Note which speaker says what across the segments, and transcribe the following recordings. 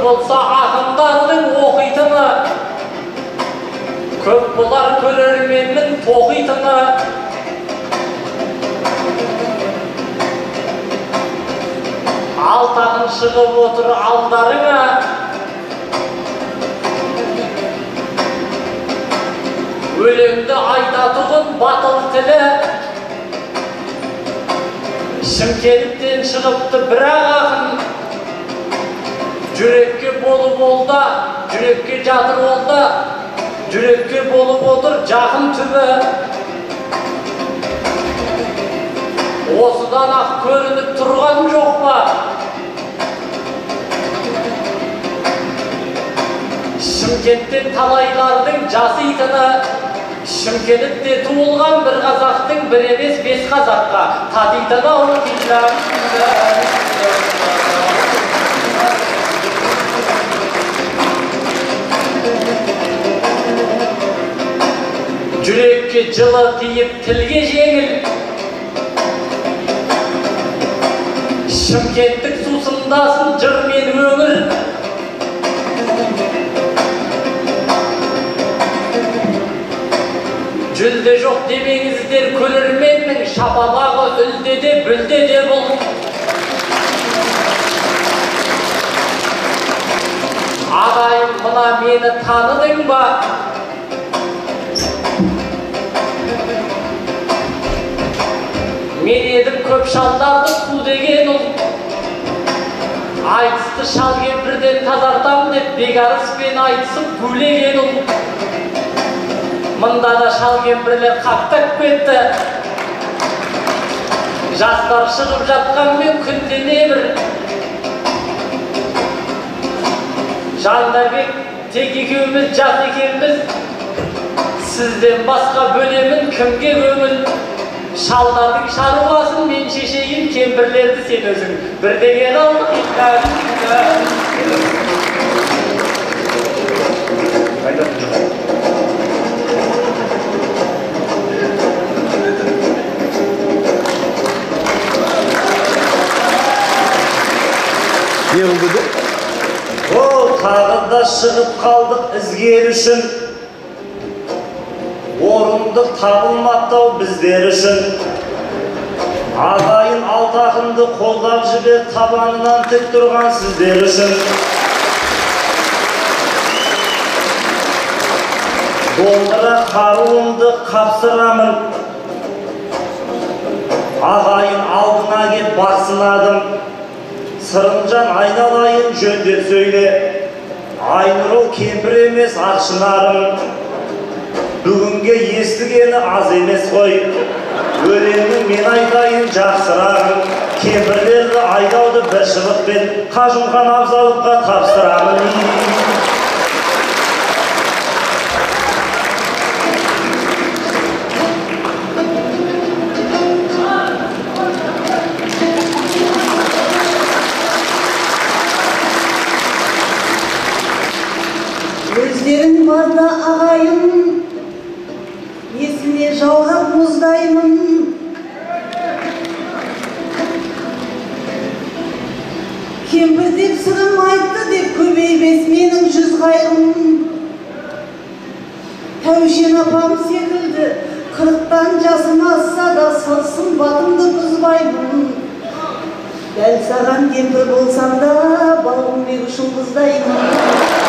Speaker 1: болса ақындардың оқитыны, көп болар көрерменнің тоқитыны. Алтағын шығып отыр алдарыңа, өлеңді айтатұғын батыл тілі. Шымкенттен шығыпты бірақ ақын, жүрекке болып олда, жүрекке жатыр олда, жүрекке болып отыр жақын түбі. Осыдан ақ көрініп тұрған жоқ па? Шымкенттен талайлардың жаситыны, Шымкентте туылған бір қазақтың бір емес бес қазаққа татитыны ұмытылған. Жүрекке жылы тиіп тілге жеңіл, Шымкенттік сусындасын жыр мен өңір. Жүлде жоқ демеңіздер көрерменнің, шапалағы үлде де бүлде де бұл. Ағайын мына мені таныдың ба? Мен едім көп шалдарды су деген ұл. Айтысты шал кемпірден тазартам деп бекарыспен айтысып гулеген ұл. Мында да шал кемпірлер қақтап кетті. Жастар шығып жатқанмен күнде небір. Жандарбек тек екеуміз жас екенбіз. Сізден басқа бөлемін кімге көңіл. Шалдардың шаруасын мен шешейін, кемпірлерді сен өзің бірдеген алдық.
Speaker 2: Ол тағы да шығып қалдық ізгер үшін, орындық табылмақтау біздер үшін. Ағайын алтақынды қолдап жібер, табанынан тік тұрған сіздер үшін. Домбыра қаруымды қапсырамын, ағайын алдына кеп басынадым. Сырымжан айналайын жөндеп сөйле, Айнұрол кемпір емес ақшынарым. Бүгінге естігені аз емес қой, өлеңін мен айтайын жақсырағым. Кемпірлерді айдауды бір шыбықпен Қажымхан Абзаловқа тапсырамын.
Speaker 3: Өздерің барда ағайын, есіне жаурап мұздаймын. Кемпір деп сырым айтты деп көбейбес менің жүз қайғым. Тәушен апам секілді, 40-тан жасым асса да сылсын батымды бұзбаймын. Дәл саған кемпір болсам да, балғын бек үшін бұздаймын.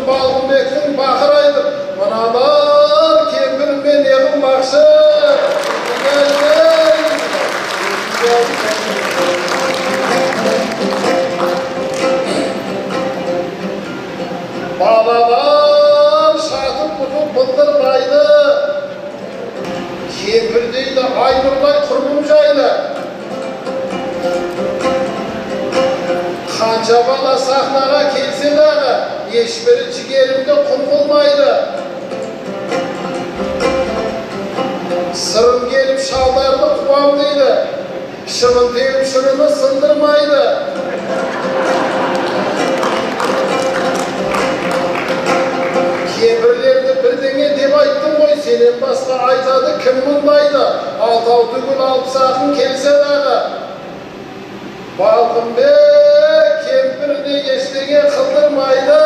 Speaker 4: Балғынбектің бақырайды. Мыналар кемпірмен не қылмақшы? Балалар шатып бұтып бұлдырмайды. Кемпір дейді айнұрдай құрбым жайлы. Қанша бала сахнаға келсе дағы, ешбірі жігерімді құм қылмайды. Сырым келіп шалдарды қуам дейді, шымын теуіп шырымы сындырмайды. Кемпірлерді бірдеңе деп айттым ғой, сенен басқа айтады кім мұндайды. Алтау түгіл алып сақын келсе дағы. Балғынбек кемпіріне ештеңе қылдырмайды.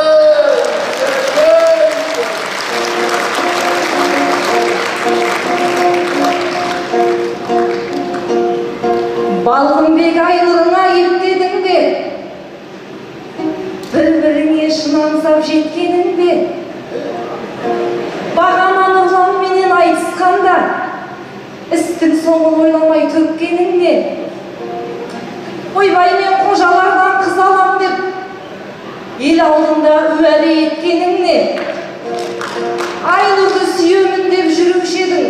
Speaker 3: Балғынбек айнұрыңа еттедің бе? Бір-біріңе шын аңсап жеткенің бе? Бағана нұрланменен айтысқанда, істің соңын ойламай төккенің бе? Ойбай мен қожалардан қыз алам деп, ел алдында уәде еткенің не? Айнұрды сүйемін деп жүруші едің,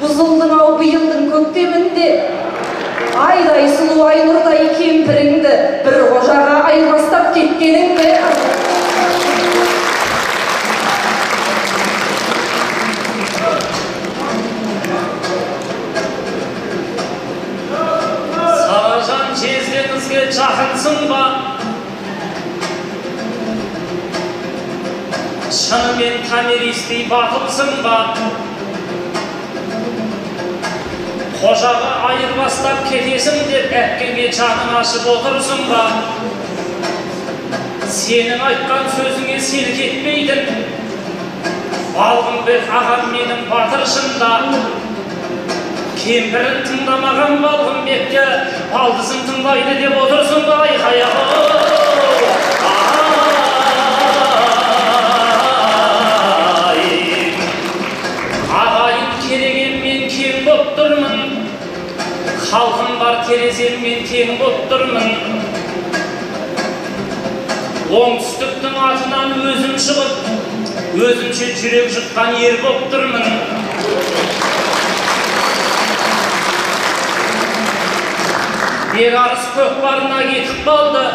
Speaker 3: бұзылдың ау биылдың көктемінде. Айдай сұлу айнұрдай кемпіріңді бір қожаға айырбастап кеткенің бе?
Speaker 1: Саражан жездеңізге жақынсың ба? Шынымен камеристей батылсың ба? Қожаға айырбастап кетесің деп әпкеге жаның ашып отырсың ба? Сенің айтқан сөзіңе селк етпейтін Балғынбек ағам менің батыршымда. Кемпірін тыңдамаған Балғынбекке балдызын тыңдайды деп отырсың ба? Ағайын керегенмен кең боп тұрмын, халқым бар тереземмен тең боп тұрмын. Оңтүстіктің атынан өзім шығып, өзімше жүрек жұтқан ер боп тұрмын. Бекарыс көкпарына кетіп қалды.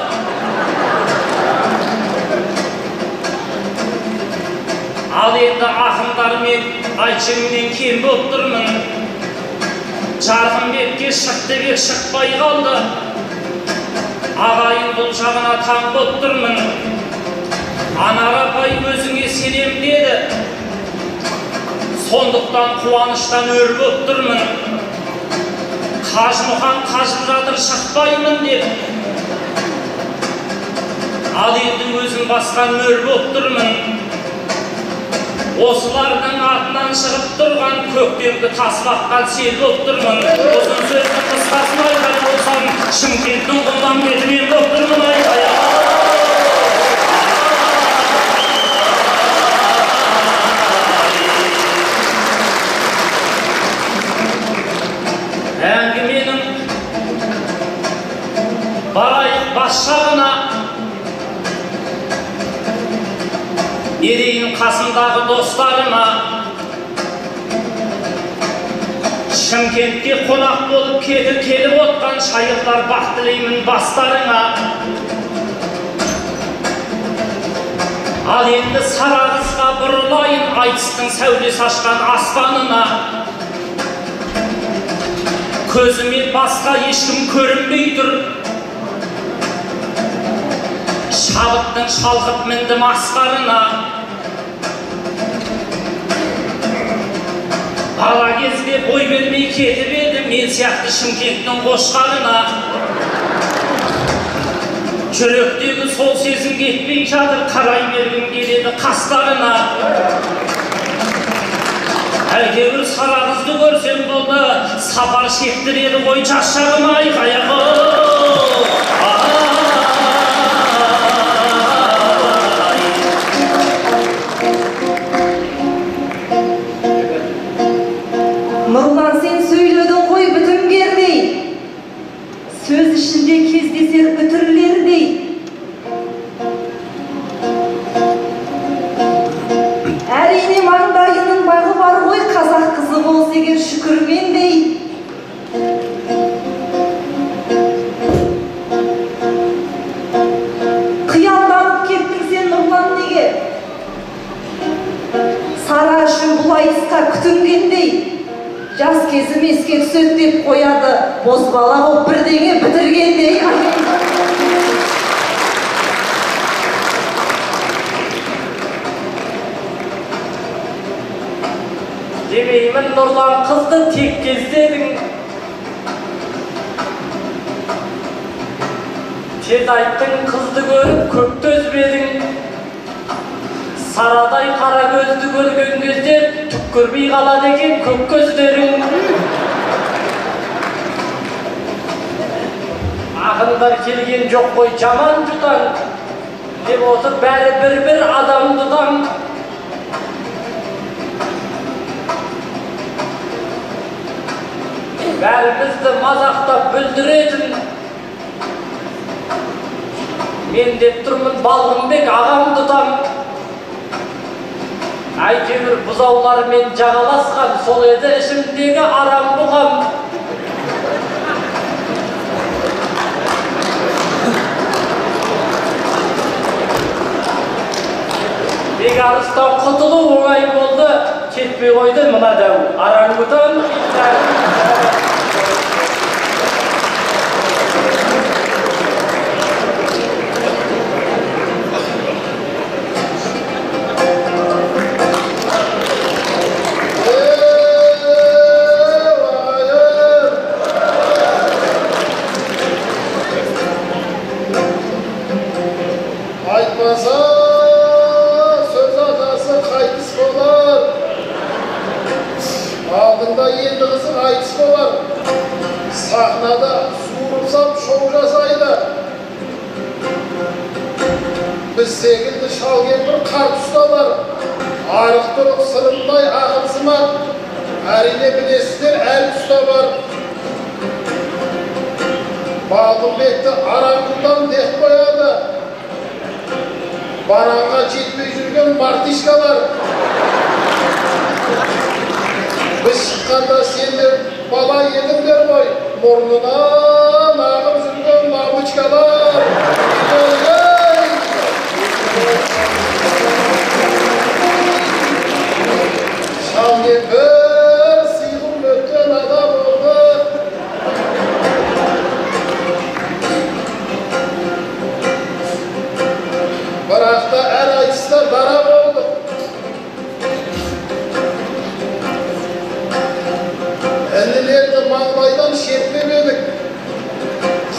Speaker 1: Ал енді ақындармен айтшыңмен кем боп тұрмын. Жарқынбекке шықты бек шықпай қалды. Ағайын бұл жағына таң боп тұрмын. Анар апай өзіңе сенем деді. Сондықтан қуаныштан өр боп тұрмын. Қажымұқан қажып жатыр шықпаймын деп. Ал енді өзім басқан өр боп тұрмын. Осылардың атынан шығып тұрған көктемді тасбаққан сел боп тұрмын. Ұзын сөзді қысқасын айтар болсам, Шымкенттің құлан бетімен боп тұрмын айтая. Әңгіменің барайық бас жағына. Не дейін қасымдағы достарыма, Шымкентке қонақ болып келіп отқан шайықлар бақ тілеймін бастарыңа. Ал енді Сарағызға бұрылайын айтыстың сәулес ашқан аспанына. Көзіме басқа ешкім көрінбей тұр. Шабыттың шалқып міндім асқарына. Бала кезде бой бермей кетіп едім мен сияқты Шымкенттің қошқарына. Жүректегі сол сезім кетпей жатыр, қарай бергім келеді қастарына. Әйтеуір Сарағызды көрсем болды, сапар шектіреді ғой жас шағым айқаяғы.
Speaker 3: күтінгендей. Жас кезім еске түсет деп қояды, бозбала боп бірдеңе бітіргендей.
Speaker 1: Демеймін нұрлан қызды тек кездедің. Тез айттың қызды көріп көп төзбедің. Сарадай қара көзді көрген кезде түк көрмей қалады екен көк көздерің. Ақындар келген жоқ қой жаман жұтаң, деп отыр бәрі бір адам тұтаң. Бәрімізді мазақтап бүлдіретін, мен деп тұрмын Балғынбек ағам тұтам. Әйтеуір бұзаулармен жағаласқан, сол еді ішімдегі арам бұғам. Бекарыстан құтылу оңай болды, кетпей қойды мына дәу орангутан.
Speaker 4: Сахнада суырылсам шоу жасайды. Біз секілді шал кемпір қарт ұсталар, арық-тұрық сырымдай ақылсымақ. Әрине білесіздер, әл ұста бар. Балғынбекті орангутан деп қояды. Баранға жетпей жүрген мартишкалар. Біз шыққанда сендер бала едіңдер ғой, мұрнынан ағып жүрген мамычкалар. Шал кемпір сыйлым өткен адам болды. Бірақ та әр айтыста дара болды. Інілерді маңлайдан шертпеп едік,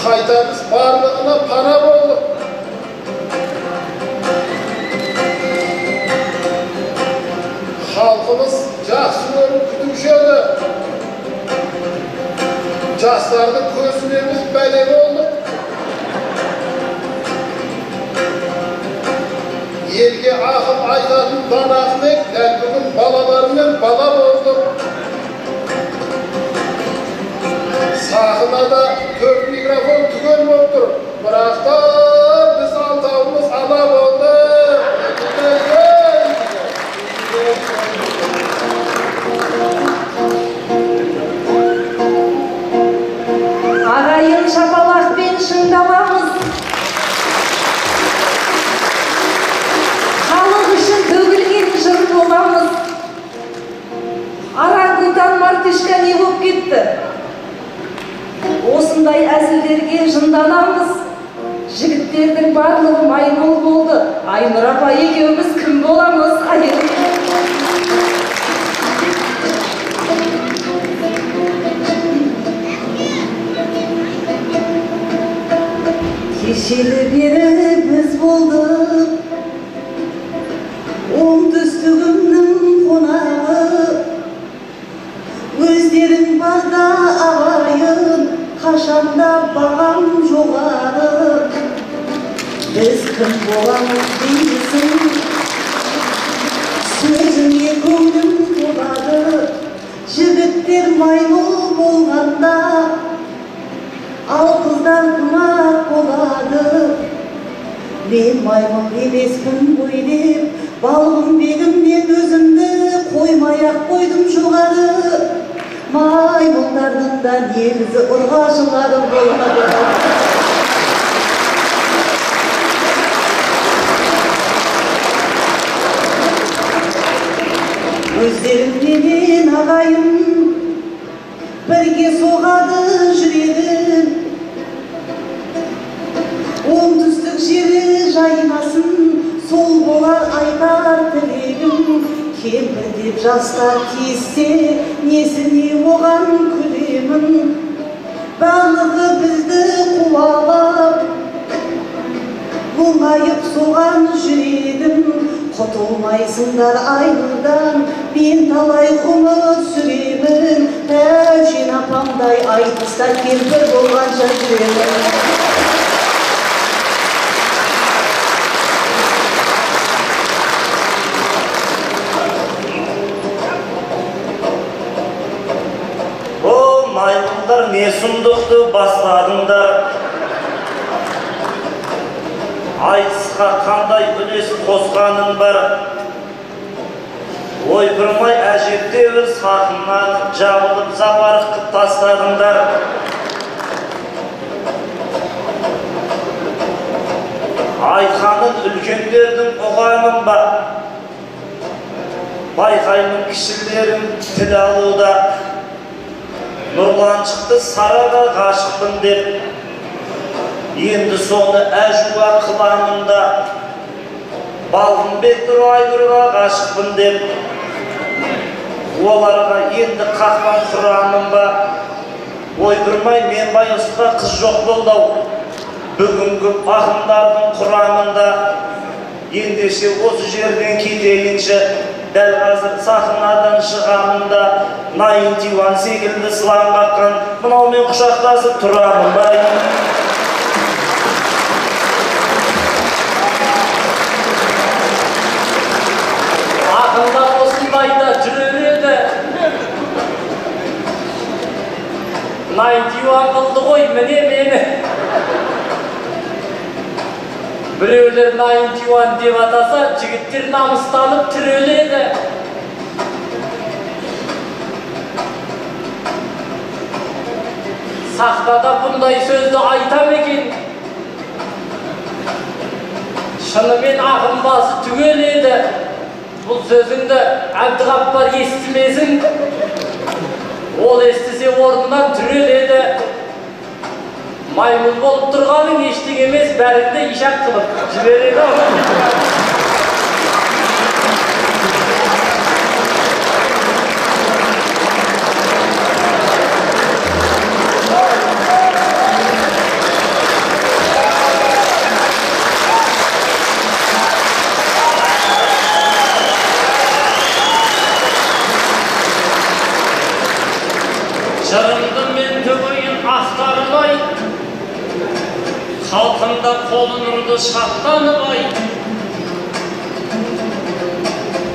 Speaker 4: қайта біз барлығына пана болдық. Халқымыз жақсы көріп күтуші еді. Жастардың көзіне біз бәле болдық. Елге ақыл айтатын Данахмет дәл бүгін балаларымен бала болдық. Сахнада 4 микрофон түгел болып тұр, бірақ та біз алтауымыз ала болды.
Speaker 3: Ағайын шапалақпен шыңдаламыз. Халық үшін төгілген жыр боламыз. Орангутан мартишка не болып кетті? Осындай әзілдерге жынданамыз. Жігіттердің барлығы маймыл болды. Айнұр апа екеуміз кім боламыз? Кешелі бері біз болдық оңтүстігімнің қонағы. Өздерің барда ағайын, қашанда бағам жоғары. Біз кім боламыз дейсің, сөзіңе көңілім толады. Жігіттер маймыл болғанда, ал қыздар кымақ болады. Мен маймыл емеспін ғой деп, Балғынбегімнен өзімді қоймай-ақ қойдым жоғары. Маймылдардың да негізі ұрғашылары болады. Өздеріңе менен ағайын бірге соғады жүрегім. Оңтүстік жері жайнасын, сол болар айтар тілегім. Кемпір деп жастар тиіссе, несіне оған күлемін. Бағығы бізді қуалап, мұңайып соған жүредім. Құтылмайсыңдар айнұрдан, мен талай ғұмыр сүремін. Тәушен апамдай айтыста кемпір болғанша жүремін.
Speaker 2: Маймылдар не сұмдықты бастадыңдар? Айтысқа қандай үлес қосқаның бар? Ойпырмай әжептеуір сақыннан жабылып запарық қып тастадыңдар. Айтқанын үлкендердің ұғамын ба? Байқаймын кішілерін тіл алуда. Нұрлан шықты сараға ғашықпын деп, енді соны әжуа қыламында. Балғынбек Айнұрға ғашықпын деп, оларға енді қақпан құрамын ба? Ойпырмай мен байысқа қыз жоқ болдау, бүгінгі ақындардың құрамында. Ендеше осы жерден кетейінші, дәл қазір сахнадан шығамында. Найын диван секілді сылаң қаққан, мынаумен құшақтасып тұрамын ба?
Speaker 1: Ақындар осындайда жүрер еді. Найын диван қылды ғой, міне мені. Біреулер найын диван деп атаса, жігіттер намыстанып түреледі. Сахнада бұндай сөзді айтам екен. Шынымен ағым басы түгел еді. Бұл сөзіңді Әбдіғаппар естімесін. Ол естісе орнынан түреледі. Маймыл болып тұрғаның ештің емес, бәріңді ишақ қылып жібереді. Жырымды мен төгейін ақтарылай, халқында қолын ұрды шаттаныбай.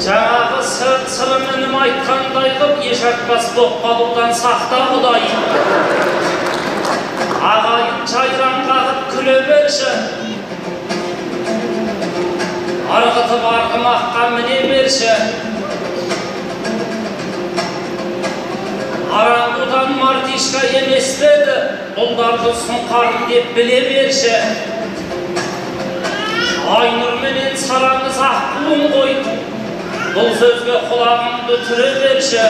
Speaker 1: Жаңағы сырым үнім айтқандай қып, ешақпас боп қалудан сақта құдай. Ағайын жайран қағып күле берші, арғытып арғымаққа міне берші. Араңғудан мартишка емес беді, бұлдарды сұңқарын деп біле берші. Айнұр менен сараңыз аққуын ғой, бұл сөзге құлағымды түре берші.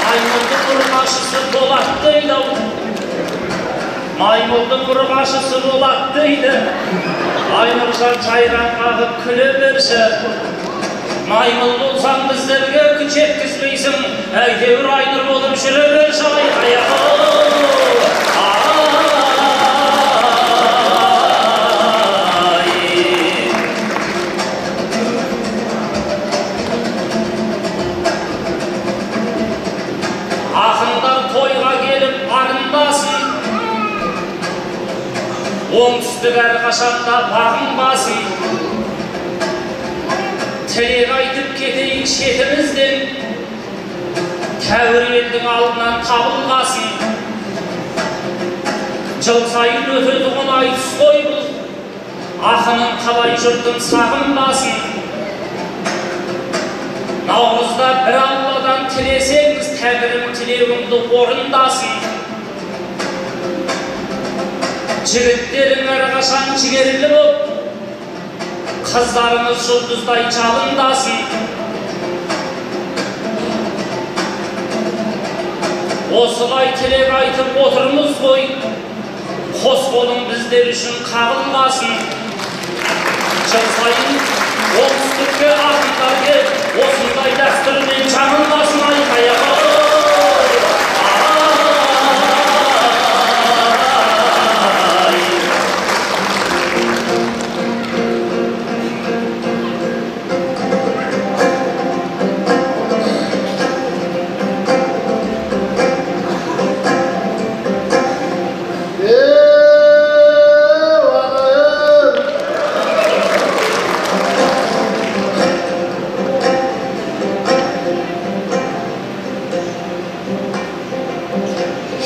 Speaker 1: Маймылдың ұрғашысы болады дейді. Маймылдың ұрғашысы болады дейді. Айнұржан жайран қағып күле берші. Маймыл болсаң біздерге күн жеткізбейсің, әйтеуір Айнұр болып жүре берші. Ақындар тойға келіп арындасын, оңтүстік әрқашанда бағынбасын. Тілек айтып кетейік шетімізден, тәуір елдің алдынан табылғасын. Жыл сайын өтеді ғын айтыс қой бұл, ақынын қалай жұртын сағынбасын. Наурызда бір Алладан тілесеңіз, тәңірім тілеуіңді орындасын. Жігіттерің әрқашан жігерлі боп,
Speaker 2: Kızlarınız жұлдыздай жалындасын. Осылай тілек айтып отырмыз ғой, қос қолың біздер үшін қағылмасын. Жыл сайын оңтүстікке ақындар кеп, осындай дәстүрмен жаңылмасын айқайға.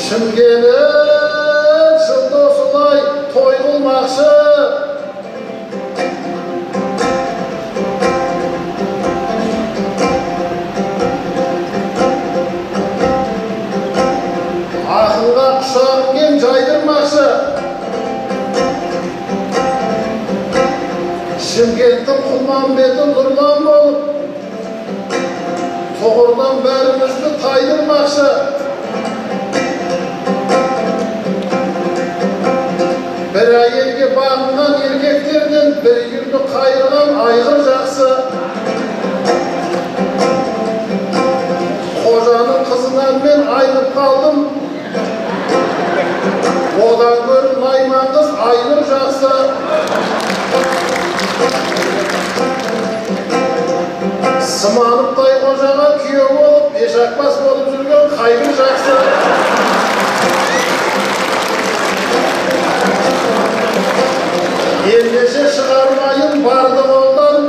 Speaker 4: Шымкенет жылда осылай той қылмақшы. Ақынға құшағымен жайдырмақшы. Шымкенттің Құлманбеті нұрлан болып, тұғырдан бәрімізді тайдырмақшы. Bir әйелге бағынған еркектерден bir үйірді қайырған айғыр жақсы. Қожаның қызынан мен айнып қалдым. Одан гөрі Найман қыз Айнұр жақсы. Сыманықтай қожаға күйеу болып, бешақбас болып жүрген Қайғыр жақсы. Ендеше шығармайын барды қолдан,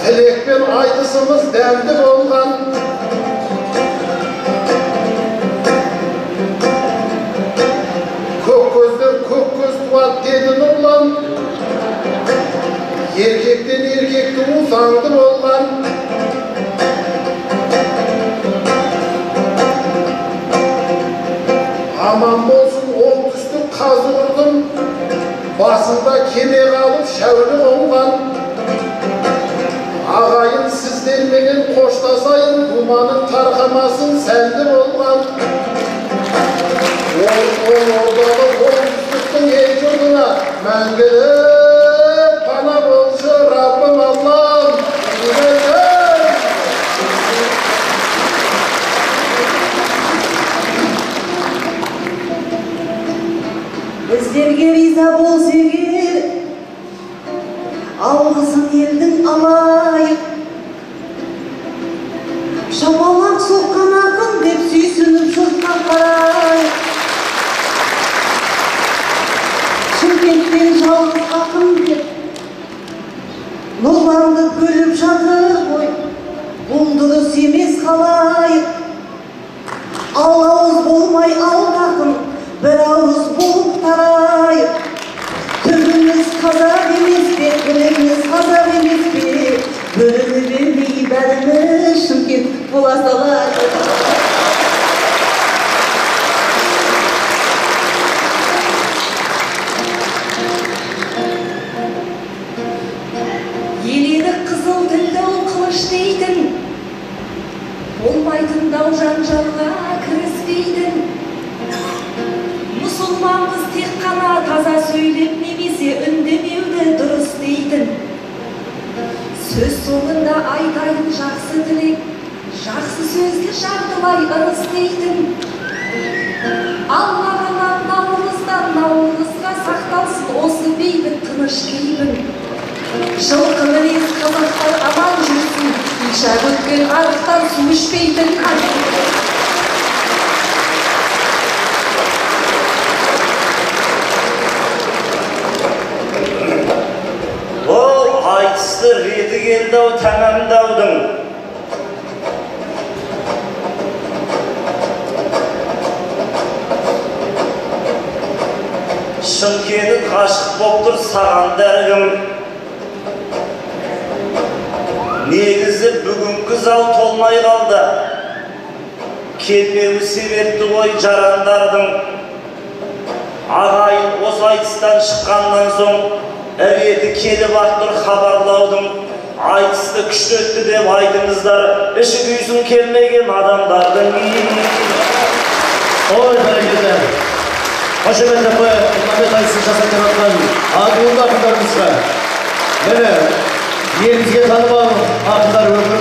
Speaker 4: тілекпен айтысымыз дәмді болған. Көк көзден көк көз туады деді Нұрлан, еркектен еркекті заңды болған. Аман болсын оңтүстік қазы ұрдым, басында кеме қалып шәуілі қонған. Ағайын сіздерменен қоштасайын, думаның тарқамасын сәнді болған. Ол ордағы оңтүстіктің ел жұртына мәңгілік пана болшы Раббым Аллам.
Speaker 3: Біздерге риза болса егер, алғысын елдің алайық. Шапалақ соққан ақын деп сүйсініп жұртқа қарайық. Шымкенттен жалғыз ақын деп нұрланды бөліп жатыр ғой, бұл дұрыс емес қалайық. Ал ауыз болмай алды ақын, bir ağız bulup tarayıp, tümümüz kazak емес пе, біріміз қазақ емес пе, бөлімі бермей бәріміз шымкенттік бола салайық.
Speaker 5: Елені қызыл тілдау қылыш дейтін, болмайтын дау жанжалға кіріспейтін. Мұсылман қыз тек қана таза сөйлеп немесе үндемеуді дұрыс дейтін. Сөз соңында айтайын жақсы тілек, жақсы сөзді жартылай ырыс дейтін. Аллағанан наурыздан наурызға сақталсын осы бейбіт тыныш кейбін. Жылқы мінез қазақтар аман жүрсін, иша өткен арықтан су ішпейтін.
Speaker 2: Айтысты реті келді-ау тәмамдаудың. Шымкенет ғашық боп тұр саған дәргім. Негізі бүгінгі зал толмай қалды. Келмеуі себепті ғой жарандардың. Ағайын осы айтыстан шыққаннан соң әреті келіп ақтыр хабарлаудың, айтысты күшті өтті деп айтыңыздар, іші күйсін келмеген адамдардың.
Speaker 6: Ой, бәрекелді. Қошемет апы, Мұхаммед айтысын жасап жатқан адуынды ақындарымызға. Міне, елімізге танымал ақындар өмірін